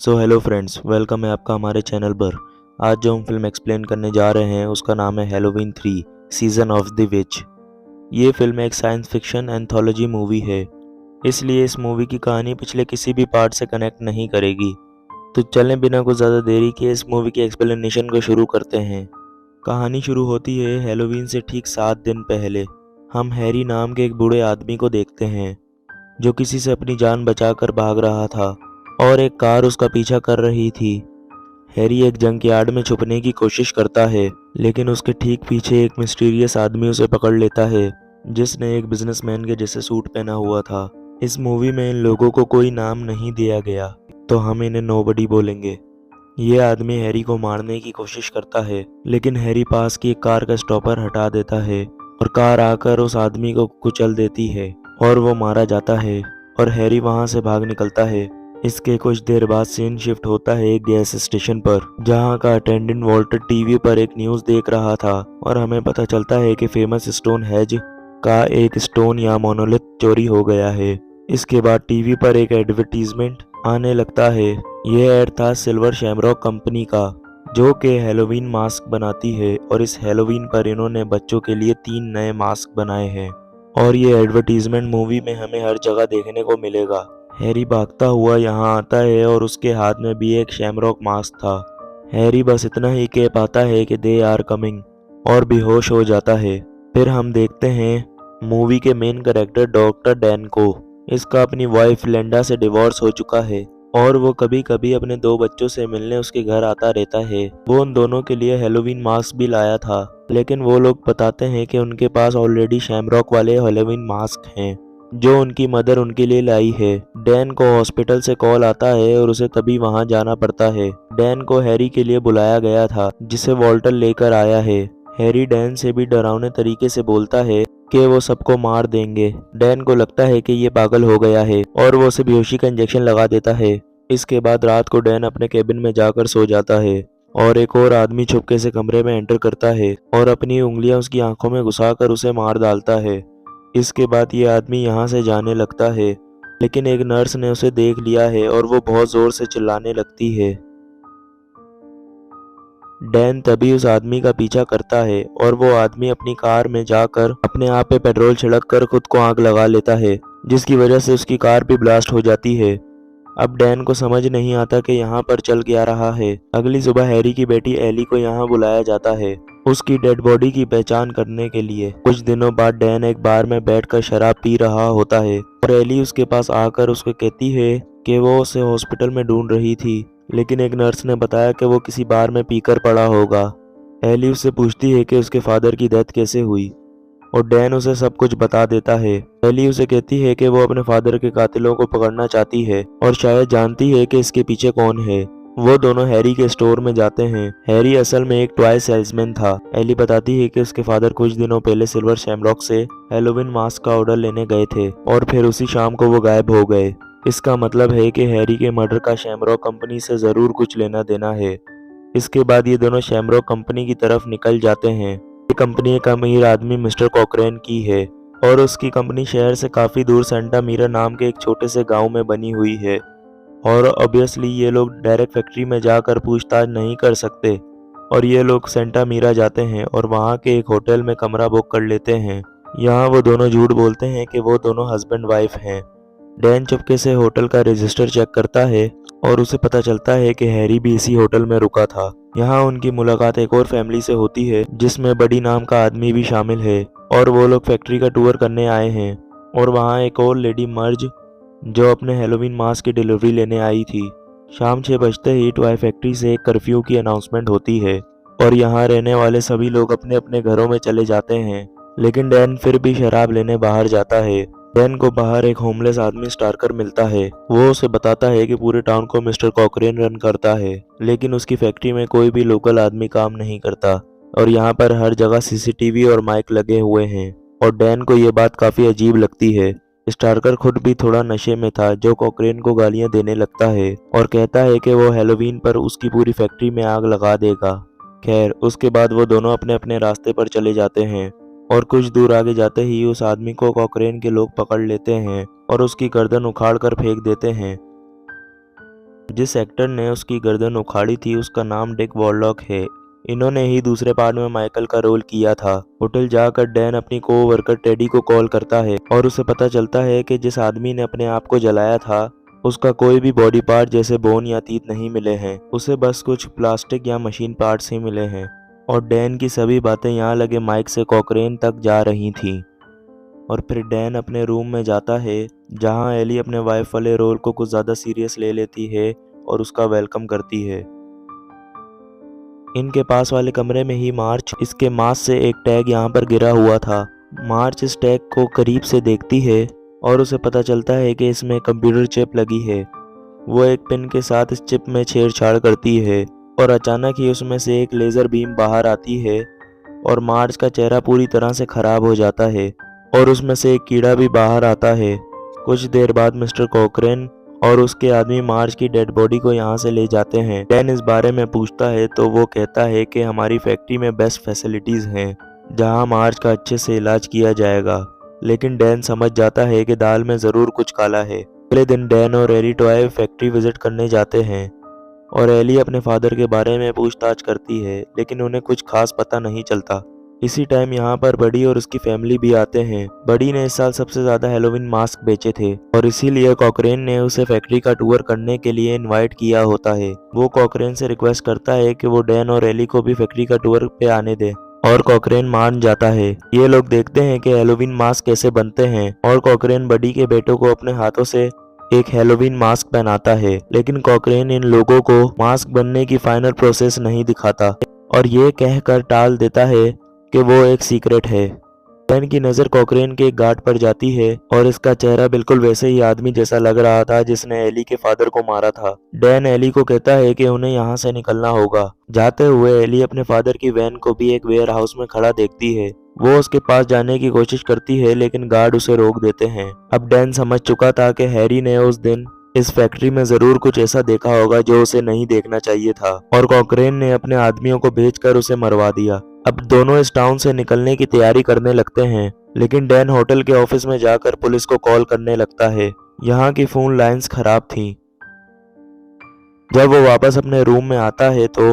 So hello friends, welcome है आपका हमारे चैनल पर। आज जो हम फिल्म एक्सप्लेन करने जा रहे हैं उसका नाम है Halloween 3 season of the which. ये फिल्म एक साइंस फिक्शन एंथोलॉजी मूवी है, इसलिए इस मूवी की कहानी पिछले किसी भी पार्ट से कनेक्ट नहीं करेगी। तो चलें बिना कुछ ज़्यादा देरी के इस मूवी की एक्सप्लेनेशन को शुरू करते हैं। कहानी शुरू होती है हैलोवीन से ठीक 7 दिन पहले। हम हैरी नाम के एक बूढ़े आदमी को देखते हैं जो किसी से अपनी जान बचाकर भाग रहा था और एक कार उसका पीछा कर रही थी। हैरी एक जंकयार्ड में छुपने की कोशिश करता है, लेकिन उसके ठीक पीछे एक मिस्टीरियस आदमी उसे पकड़ लेता है जिसने एक बिजनेसमैन के जैसे सूट पहना हुआ था। इस मूवी में इन लोगों को कोई नाम नहीं दिया गया, तो हम इन्हें नोबडी बोलेंगे। ये आदमी हैरी को मारने की कोशिश करता है, लेकिन हैरी पास की एक कार का स्टॉपर हटा देता है और कार आकर उस आदमी को कुचल देती है और वो मारा जाता है और हैरी वहां से भाग निकलता है। इसके कुछ देर बाद सीन शिफ्ट होता है एक गैस स्टेशन पर, जहां का अटेंडेंट वॉल्टर टीवी पर एक न्यूज देख रहा था और हमें पता चलता है कि फेमस स्टोन हेज का एक स्टोन या मोनोलिथ चोरी हो गया है। इसके बाद टीवी पर एक एडवर्टीजमेंट आने लगता है। यह ऐड था सिल्वर शैमरॉक कंपनी का, जो कि हैलोवीन मास्क बनाती है, और इस हैलोवीन पर इन्होंने बच्चों के लिए 3 नए मास्क बनाए हैं और ये एडवर्टीजमेंट मूवी में हमें हर जगह देखने को मिलेगा। हैरी भागता हुआ यहाँ आता है और उसके हाथ में भी एक शैमरॉक मास्क था। हैरी बस इतना ही कह पाता है कि दे आर कमिंग और बेहोश हो जाता है। फिर हम देखते हैं मूवी के मेन कैरेक्टर डॉक्टर डैन को। इसका अपनी वाइफ लेंडा से डिवोर्स हो चुका है और वो कभी कभी अपने 2 बच्चों से मिलने उसके घर आता रहता है। वो उन दोनों के लिए हैलोवीन मास्क भी लाया था, लेकिन वो लोग बताते हैं कि उनके पास ऑलरेडी शैमरॉक वाले हैलोवीन मास्क हैं जो उनकी मदर उनके लिए लाई है। डैन को हॉस्पिटल से कॉल आता है और उसे तभी वहां जाना पड़ता है। डैन को हैरी के लिए बुलाया गया था, जिसे वॉल्टर लेकर आया है। हैरी डैन से भी डरावने तरीके से बोलता है कि वो सबको मार देंगे। डैन को लगता है कि ये पागल हो गया है और वो उसे बेहोशी का इंजेक्शन लगा देता है। इसके बाद रात को डैन अपने केबिन में जाकर सो जाता है और एक और आदमी छुपके से कमरे में एंटर करता है और अपनी उंगलियां उसकी आंखों में घुसाकर उसे मार डालता है। इसके बाद ये आदमी यहाँ से जाने लगता है, लेकिन एक नर्स ने उसे देख लिया है और वो बहुत जोर से चिल्लाने लगती है। डैन तभी उस आदमी का पीछा करता है और वो आदमी अपनी कार में जाकर अपने आप पे पेट्रोल छिड़क कर खुद को आग लगा लेता है, जिसकी वजह से उसकी कार भी ब्लास्ट हो जाती है। अब डैन को समझ नहीं आता कि यहाँ पर चल क्या रहा है। अगली सुबह हैरी की बेटी एली को यहाँ बुलाया जाता है उसकी डेड बॉडी की पहचान करने के लिए। कुछ दिनों बाद डैन एक बार में बैठकर शराब पी रहा होता है और एली उसके पास आकर उसको कहती है कि वो उसे हॉस्पिटल में ढूंढ रही थी, लेकिन एक नर्स ने बताया कि वो किसी बार में पीकर पड़ा होगा। एली उससे पूछती है कि उसके फादर की डेथ कैसे हुई और डैन उसे सब कुछ बता देता है। एली उसे कहती है कि वो अपने फादर के कातिलों को पकड़ना चाहती है और शायद जानती है कि इसके पीछे कौन है। वो दोनों हैरी के स्टोर में जाते हैं। हैरी असल में एक टॉय सेल्समैन था। एली बताती है कि उसके फादर कुछ दिनों पहले सिल्वर शैमरॉक से हैलोवीन मास्क का ऑर्डर लेने गए थे और फिर उसी शाम को वो गायब हो गए। इसका मतलब है कि हैरी के मर्डर का शैमरॉक कंपनी से जरूर कुछ लेना देना है। इसके बाद ये दोनों शैमरॉक कंपनी की तरफ निकल जाते हैं। ये कंपनी एक अमीर आदमी मिस्टर कॉकरेन की है और उसकी कंपनी शहर से काफ़ी दूर सेंटा मीरा नाम के एक छोटे से गांव में बनी हुई है और ऑब्वियसली ये लोग डायरेक्ट फैक्ट्री में जाकर पूछताछ नहीं कर सकते और ये लोग सेंटा मीरा जाते हैं और वहाँ के एक होटल में कमरा बुक कर लेते हैं। यहाँ वो दोनों झूठ बोलते हैं कि वो दोनों हस्बैंड वाइफ हैं। डैन चुपके से होटल का रजिस्टर चेक करता है और उसे पता चलता है कि हैरी भी इसी होटल में रुका था। यहाँ उनकी मुलाकात एक और फैमिली से होती है जिसमें बड़ी नाम का आदमी भी शामिल है और वो लोग फैक्ट्री का टूर करने आए हैं और वहाँ एक और लेडी मर्ज जो अपने हैलोवीन मास्क की डिलीवरी लेने आई थी। शाम 6 बजते ही टॉय फैक्ट्री से एक कर्फ्यू की अनाउंसमेंट होती है और यहाँ रहने वाले सभी लोग अपने अपने घरों में चले जाते हैं, लेकिन डैन फिर भी शराब लेने बाहर जाता है। डैन को बाहर एक होमलेस आदमी स्टार्कर मिलता है। वो उसे बताता है कि पूरे टाउन को मिस्टर कॉकरेन रन करता है, लेकिन उसकी फैक्ट्री में कोई भी लोकल आदमी काम नहीं करता और यहाँ पर हर जगह सीसीटीवी और माइक लगे हुए हैं। और डैन को ये बात काफी अजीब लगती है। स्टार्कर खुद भी थोड़ा नशे में था, जो कॉकरेन को गालियां देने लगता है और कहता है कि वो हैलोवीन पर उसकी पूरी फैक्ट्री में आग लगा देगा। खैर, उसके बाद वो दोनों अपने अपने रास्ते पर चले जाते हैं और कुछ दूर आगे जाते ही उस आदमी को कॉकरेन के लोग पकड़ लेते हैं और उसकी गर्दन उखाड़ कर फेंक देते हैं। जिस एक्टर ने उसकी गर्दन उखाड़ी थी उसका नाम डिक वॉरलॉक है। इन्होंने ही दूसरे पार्ट में माइकल का रोल किया था। होटल जाकर डैन अपनी को-वर्कर टेडी को कॉल करता है और उसे पता चलता है कि जिस आदमी ने अपने आप को जलाया था उसका कोई भी बॉडी पार्ट जैसे बोन या तीत नहीं मिले हैं। उसे बस कुछ प्लास्टिक या मशीन पार्ट्स ही मिले हैं और डैन की सभी बातें यहाँ लगे माइक से कॉकरेन तक जा रही थीं। और फिर डैन अपने रूम में जाता है जहाँ एली अपने वाइफ वाले रोल को कुछ ज़्यादा सीरियस ले लेती है और उसका वेलकम करती है। इनके पास वाले कमरे में ही मार्च इसके मास्क से एक टैग यहाँ पर गिरा हुआ था। मार्च इस टैग को करीब से देखती है और उसे पता चलता है कि इसमें कंप्यूटर चिप लगी है। वो एक पिन के साथ इस चिप में छेड़छाड़ करती है और अचानक ही उसमें से एक लेज़र बीम बाहर आती है और मार्च का चेहरा पूरी तरह से ख़राब हो जाता है और उसमें से एक कीड़ा भी बाहर आता है। कुछ देर बाद मिस्टर कॉकरेन और उसके आदमी मार्च की डेड बॉडी को यहाँ से ले जाते हैं। डैन इस बारे में पूछता है तो वो कहता है कि हमारी फैक्ट्री में बेस्ट फैसिलिटीज़ हैं जहाँ मार्च का अच्छे से इलाज किया जाएगा। लेकिन डैन समझ जाता है कि दाल में ज़रूर कुछ काला है। अगले दिन डैन और एली टॉय फैक्ट्री विजिट करने जाते हैं और एली अपने फादर के बारे में पूछताछ करती है लेकिन उन्हें कुछ खास पता नहीं चलता। इसी टाइम यहाँ पर बडी और उसकी फैमिली भी आते हैं। बडी ने इस साल सबसे ज्यादा हैलोवीन मास्क बेचे थे और इसीलिए कॉकरेन ने उसे फैक्ट्री का टूर करने के लिए इनवाइट किया होता है। वो कॉकरेन से रिक्वेस्ट करता है कि वो डैन और एली को भी फैक्ट्री का टूर पे आने दे और कॉकरेन मान जाता है। ये लोग देखते हैं कि हैलोवीन मास्क कैसे बनते हैं और कॉकरेन बडी के बेटों को अपने हाथों से एक हैलोवीन मास्क पहनाता है। लेकिन कॉकरेन इन लोगों को मास्क बनने की फाइनल प्रोसेस नहीं दिखाता और ये कहकर टाल देता है कि वो एक सीक्रेट है। डैन की नज़र कॉकरेन के एक गार्ड पर जाती है और इसका चेहरा बिल्कुल वैसे ही आदमी जैसा लग रहा था जिसने एली के फादर को मारा था। डैन एली को कहता है कि उन्हें यहाँ से निकलना होगा। जाते हुए एली अपने फादर की वैन को भी एक वेयर हाउस में खड़ा देखती है। वो उसके पास जाने की कोशिश करती है लेकिन गार्ड उसे रोक देते हैं। अब डैन समझ चुका था कि हैरी ने उस दिन इस फैक्ट्री में जरूर कुछ ऐसा देखा होगा जो उसे नहीं देखना चाहिए था और कॉकरेन ने अपने आदमियों को भेजकर उसे मरवा दिया। अब दोनों इस टाउन से निकलने की तैयारी करने लगते हैं लेकिन डैन होटल के ऑफिस में जाकर पुलिस को कॉल करने लगता है। यहाँ की फोन लाइंस खराब थीं। जब वो वापस अपने रूम में आता है तो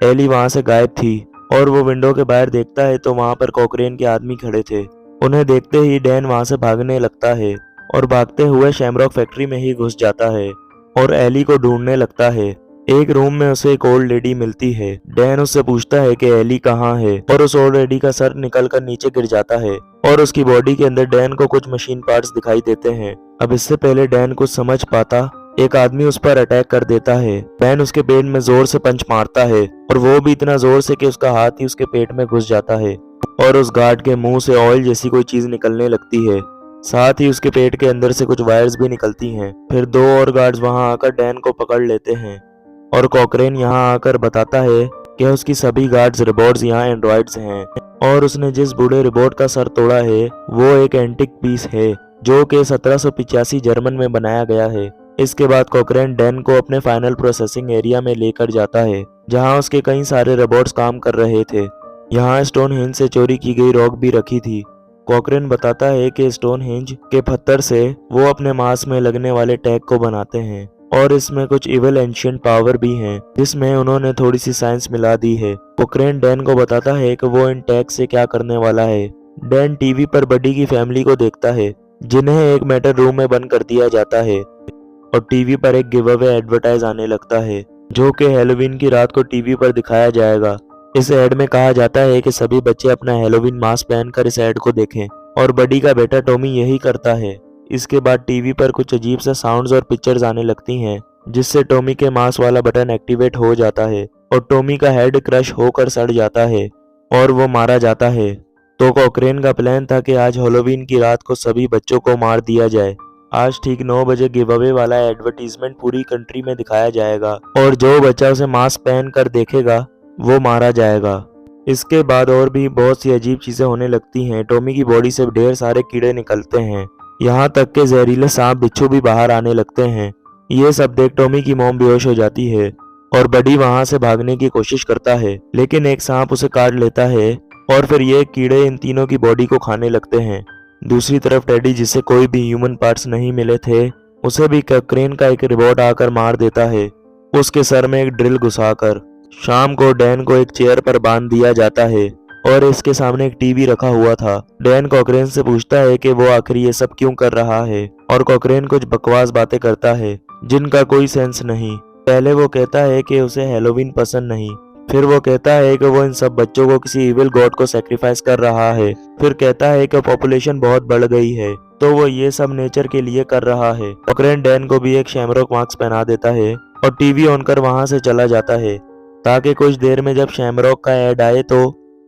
एली वहाँ से गायब थी और वो विंडो के बाहर देखता है तो वहाँ पर कॉकरेन के आदमी खड़े थे। उन्हें देखते ही डैन वहाँ से भागने लगता है और भागते हुए शैमरॉक फैक्ट्री में ही घुस जाता है और एली को ढूंढने लगता है। एक रूम में उसे एक ओल्ड लेडी मिलती है। डैन उससे पूछता है कि एली कहाँ है और उस ओल्ड लेडी का सर निकलकर नीचे गिर जाता है और उसकी बॉडी के अंदर डैन को कुछ मशीन पार्ट्स दिखाई देते हैं। अब इससे पहले डैन कुछ समझ पाता एक आदमी उस पर अटैक कर देता है। डैन उसके पेट में जोर से पंच मारता है और वो भी इतना जोर से कि उसका हाथ ही उसके पेट में घुस जाता है और उस गार्ड के मुंह से ऑयल जैसी कोई चीज निकलने लगती है। साथ ही उसके पेट के अंदर से कुछ वायर्स भी निकलती हैं। फिर दो और गार्ड्स वहां आकर डैन को पकड़ लेते हैं और कॉकरेन यहाँ आकर बताता है कि उसकी सभी गार्ड्स रोबोट्स यहाँ एंड्रॉइड्स हैं और उसने जिस बूढ़े रोबोट का सर तोड़ा है वो एक एंटिक पीस है जो कि 1785 जर्मन में बनाया गया है। इसके बाद कॉकरेन डैन को अपने फाइनल प्रोसेसिंग एरिया में लेकर जाता है जहाँ उसके कई सारे रोबोट्स काम कर रहे थे। यहाँ स्टोनहेंज से चोरी की गई रॉक भी रखी थी। कॉकरेन बताता है कि स्टोनहेंज के पत्थर से वो अपने मांस में लगने वाले टैग को बनाते हैं और इसमें कुछ इविल एंशिएंट पावर भी हैं जिसमें उन्होंने थोड़ी सी साइंस मिला दी है। कॉकरेन डैन को बताता है कि वो इन टैग से क्या करने वाला है। डैन टीवी पर बडी की फैमिली को देखता है जिन्हें एक मैटर रूम में बंद कर दिया जाता है और टीवी पर एक गिव अवे एडवर्टाइज आने लगता है जो कि हैलोवीन की रात को टीवी पर दिखाया जाएगा। इस एड में कहा जाता है कि सभी बच्चे अपना हैलोवीन मास्क पहनकर इस एड को देखें और बडी का बेटा टॉमी यही करता है। इसके बाद टीवी पर कुछ अजीब सा साउंड्स और पिक्चर्स आने लगती हैं जिससे टॉमी के मास्क वाला बटन एक्टिवेट हो जाता है और टॉमी का हेड क्रश होकर सड़ जाता है और वो मारा जाता है। तो कॉकरेन का प्लान था कि आज हैलोवीन की रात को सभी बच्चों को मार दिया जाए। आज ठीक 9 बजे गिव अवे वाला एडवर्टीजमेंट पूरी कंट्री में दिखाया जाएगा और जो बच्चा उसे मास्क पहन कर देखेगा वो मारा जाएगा। इसके बाद और भी बहुत सी अजीब चीजें होने लगती हैं। टॉमी की बॉडी से ढेर सारे कीड़े निकलते हैं, यहाँ तक के जहरीले सांप बिच्छू भी बाहर आने लगते हैं। ये सब देख टॉमी की मॉम बेहोश हो जाती है और बडी वहां से भागने की कोशिश करता है लेकिन एक सांप उसे काट लेता है और फिर ये कीड़े इन तीनों की बॉडी को खाने लगते हैं। दूसरी तरफ टेडी जिसे कोई भी ह्यूमन पार्ट्स नहीं मिले थे उसे भी कोक्रेन का एक रोबोट आकर मार देता है, उसके सर में एक ड्रिल घुसाकर। शाम को डैन को एक चेयर पर बांध दिया जाता है और इसके सामने एक टीवी रखा हुआ था। डैन कोक्रेन से पूछता है कि वो आखिर ये सब क्यों कर रहा है और कोक्रेन कुछ बकवास बातें करता है जिनका कोई सेंस नहीं। पहले वो कहता है कि उसे हैलोवीन पसंद नहीं, फिर वो कहता है कि वो इन सब बच्चों को किसी इविल गॉड को सैक्रिफाइस कर रहा है, फिर कहता है कि पॉपुलेशन बहुत बढ़ गई है तो वो ये सब नेचर के लिए कर रहा है। कोक्रेन डैन को भी एक शैमरॉक मास्क पहना देता है और टीवी ऑन कर वहां से चला जाता है ताकि कुछ देर में जब शैमरॉक का ऐड आए तो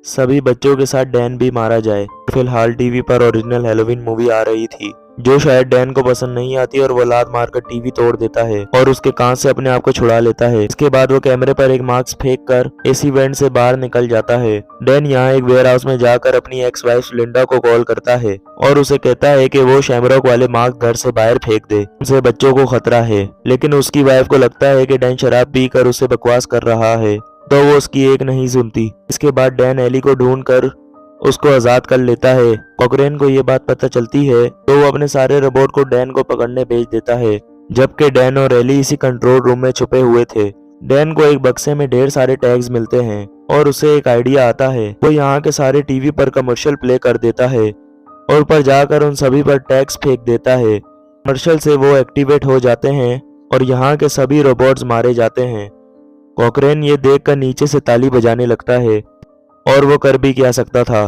सभी बच्चों के साथ डैन भी मारा जाए। फिलहाल टीवी पर ओरिजिनल हैलोवीन मूवी आ रही थी जो शायद डैन को पसंद नहीं आती और वो लात मारकर टीवी तोड़ देता है और उसके कांच से अपने आप को छुड़ा लेता है। इसके बाद वो कैमरे पर एक मास्क फेंक कर एसी वेंट से बाहर निकल जाता है। डैन यहाँ एक वेयर हाउस में जाकर अपनी एक्स वाइफ लिंडा को कॉल करता है और उसे कहता है कि वो शैमरॉक वाले मास्क घर से बाहर फेंक दे, उनसे बच्चों को खतरा है। लेकिन उसकी वाइफ को लगता है कि डैन शराब पी कर उससे बकवास कर रहा है तो वो उसकी एक नहीं सुनती। इसके बाद डैन एली को ढूंढकर उसको आजाद कर लेता है। कोक्रेन को ये बात पता चलती है तो वो अपने सारे रोबोट को डैन को पकड़ने भेज देता है, जबकि डैन और एली इसी कंट्रोल रूम में छुपे हुए थे। डैन को एक बक्से में ढेर सारे टैग्स मिलते हैं और उसे एक आइडिया आता है। वो यहाँ के सारे टीवी पर कमर्शियल प्ले कर देता है और ऊपर जाकर उन सभी पर टैग्स फेंक देता है। कमर्शियल से वो एक्टिवेट हो जाते हैं और यहाँ के सभी रोबोट्स मारे जाते हैं। कोक्रेन ये देखकर नीचे से ताली बजाने लगता है और वो कर भी क्या सकता था।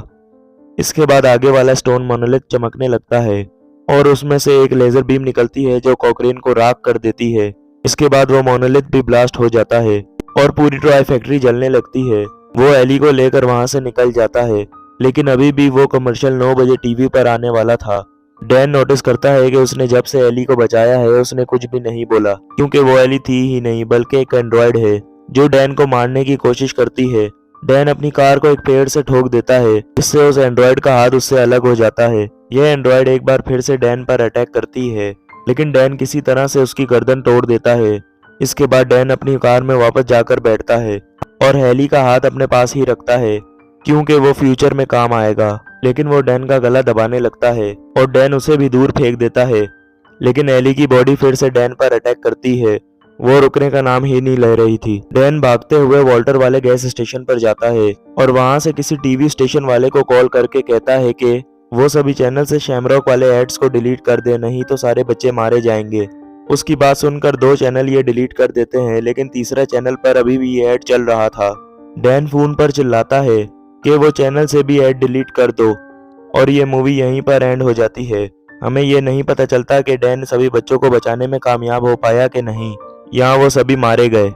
इसके बाद आगे वाला स्टोन मोनोलिथ चमकने लगता है और उसमें से एक लेजर बीम निकलती है जो कोक्रेन को राख कर देती है। इसके बाद वो मोनोलिथ भी ब्लास्ट हो जाता है और पूरी टॉय फैक्ट्री जलने लगती है। वो एली को लेकर वहां से निकल जाता है, लेकिन अभी भी वो कमर्शियल 9 बजे टीवी पर आने वाला था। डैन नोटिस करता है कि उसने जब से एली को बचाया है उसने कुछ भी नहीं बोला, क्योंकि वो एली थी ही नहीं बल्कि एक एंड्रॉयड है जो डैन को मारने की कोशिश करती है। डैन अपनी कार को एक पेड़ से ठोक देता है, जिससे उस एंड्रॉयड का हाथ उससे अलग हो जाता है। यह एंड्रॉयड एक बार फिर से डैन पर अटैक करती है, लेकिन डैन किसी तरह से उसकी गर्दन तोड़ देता है। इसके बाद डैन अपनी कार में वापस जाकर बैठता है और हेली का हाथ अपने पास ही रखता है क्योंकि वो फ्यूचर में काम आएगा। लेकिन वो डैन का गला दबाने लगता है और डैन उसे भी दूर फेंक देता है, लेकिन एली की बॉडी फिर से डैन पर अटैक करती है। वो रुकने का नाम ही नहीं ले रही थी। डैन भागते हुए वॉल्टर वाले गैस स्टेशन पर जाता है और वहां से किसी टीवी स्टेशन वाले को कॉल करके कहता है कि वो सभी चैनल से शैमरॉक वाले एड्स को डिलीट कर दे, नहीं तो सारे बच्चे मारे जाएंगे। उसकी बात सुनकर 2 चैनल ये डिलीट कर देते हैं, लेकिन तीसरा चैनल पर अभी भी ये ऐड चल रहा था। डैन फोन पर चिल्लाता है कि वो चैनल से भी ऐड डिलीट कर दो और ये मूवी यहीं पर एंड हो जाती है। हमें ये नहीं पता चलता कि डैन सभी बच्चों को बचाने में कामयाब हो पाया कि नहीं, यहाँ वो सभी मारे गए।